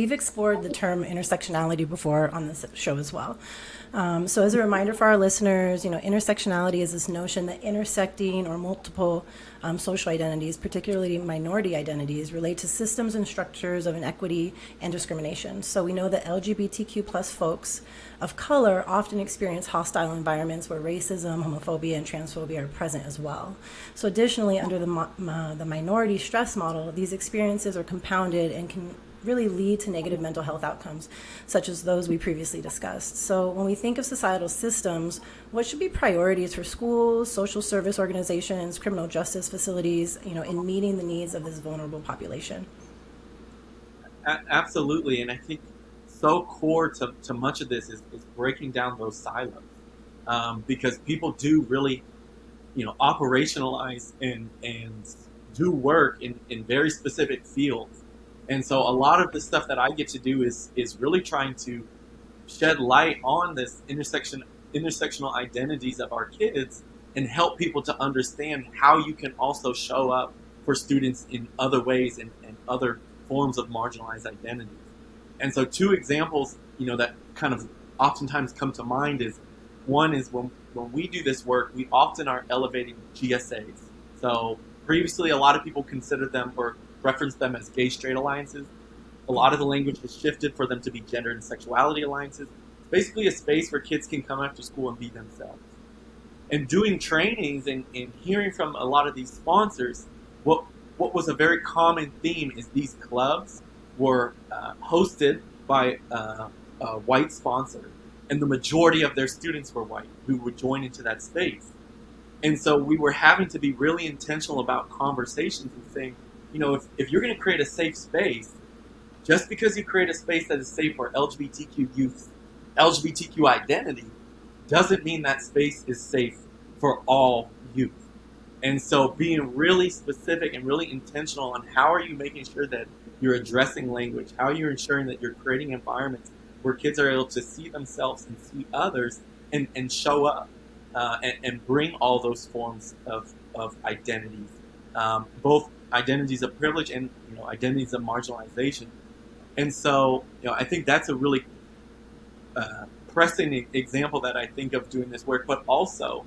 we've explored the term intersectionality before on this show as well. So as a reminder for our listeners, intersectionality is this notion that intersecting or multiple social identities, particularly minority identities, relate to systems and structures of inequity and discrimination. So we know that LGBTQ plus folks of color often experience hostile environments where racism, homophobia, and transphobia are present as well. So additionally, under the minority stress model, these experiences are compounded and can really lead to negative mental health outcomes, such as those we previously discussed. So when we think of societal systems, what should be priorities for schools, social service organizations, criminal justice facilities, in meeting the needs of this vulnerable population? Absolutely, and I think so core to much of this is breaking down those silos, because people do really, operationalize and do work in very specific fields. And so a lot of the stuff that I get to do is really trying to shed light on this intersectional identities of our kids and help people to understand how you can also show up for students in other ways and other forms of marginalized identities. And so two examples, that kind of oftentimes come to mind is one is when we do this work, we often are elevating GSAs. So previously, a lot of people considered them or referenced them as gay straight alliances. A lot of the language has shifted for them to be gender and sexuality alliances. It's basically a space where kids can come after school and be themselves. And doing trainings and hearing from a lot of these sponsors, what was a very common theme is these clubs were hosted by a white sponsor, and the majority of their students were white who would join into that space. And so we were having to be really intentional about conversations and saying, if you're going to create a safe space, just because you create a space that is safe for LGBTQ youth, LGBTQ identity, doesn't mean that space is safe for all youth. And so being really specific and really intentional on how are you making sure that you're addressing language, how you're ensuring that you're creating environments where kids are able to see themselves and see others and show up and bring all those forms of identities, both identities of privilege and identities of marginalization. And so I think that's a really pressing example that I think of doing this work. But also,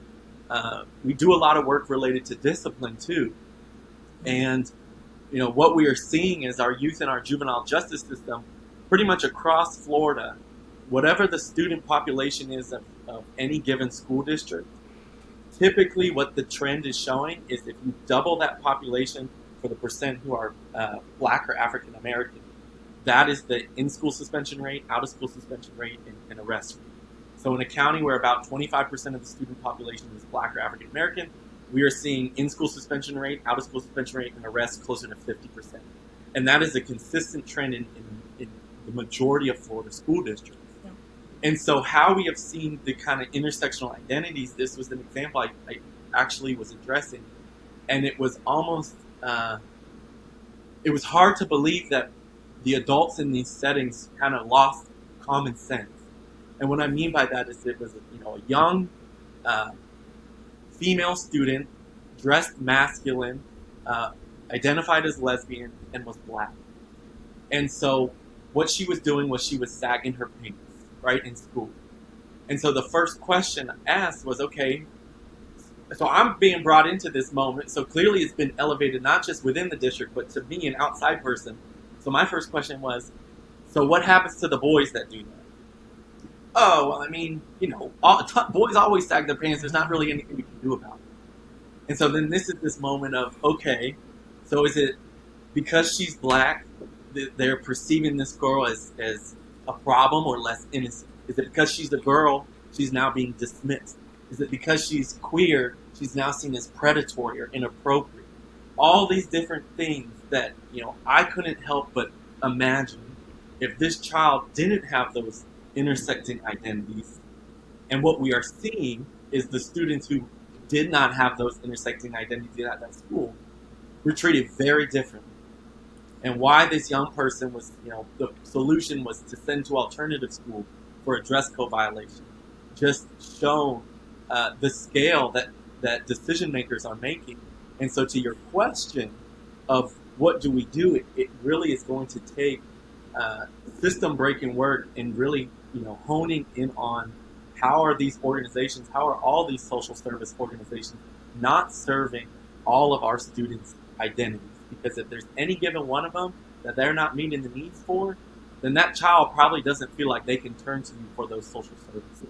we do a lot of work related to discipline too. And what we are seeing is our youth and our juvenile justice system, pretty much across Florida, whatever the student population is of any given school district, typically what the trend is showing is if you double that population for the percent who are Black or African American, that is the in-school suspension rate, out-of-school suspension rate, and arrest rate. So in a county where about 25% of the student population is Black or African American, we are seeing in-school suspension rate, out-of-school suspension rate, and arrest closer to 50%. And that is a consistent trend in the majority of Florida school districts. Yeah. And so how we have seen the kind of intersectional identities, this was an example I actually was addressing. And it was almost, it was hard to believe that the adults in these settings kind of lost common sense. And what I mean by that is it was a young female student, dressed masculine, identified as lesbian, and was Black. And so what she was doing was she was sagging her pants, right, in school. And so the first question I asked was, okay, so I'm being brought into this moment, so clearly it's been elevated not just within the district, but to me, an outside person. So my first question was, so what happens to the boys that do that? Oh, well, I mean, boys always sag their pants. There's not really anything we can do about it. And so then this is this moment of, okay, so is it because she's Black, they're perceiving this girl as a problem or less innocent? Is it because she's a girl, she's now being dismissed? Is it because she's queer, she's now seen as predatory or inappropriate? All these different things that, I couldn't help but imagine if this child didn't have those intersecting identities. And what we are seeing is the students who did not have those intersecting identities at that school were treated very differently. And why this young person was, the solution was to send to alternative school for a dress code violation, just shown the scale that decision makers are making. And so to your question of what do we do, it really is going to take system breaking work and really, honing in on how are these organizations, how are all these social service organizations not serving all of our students' identities? Because if there's any given one of them that they're not meeting the needs for, then that child probably doesn't feel like they can turn to you for those social services.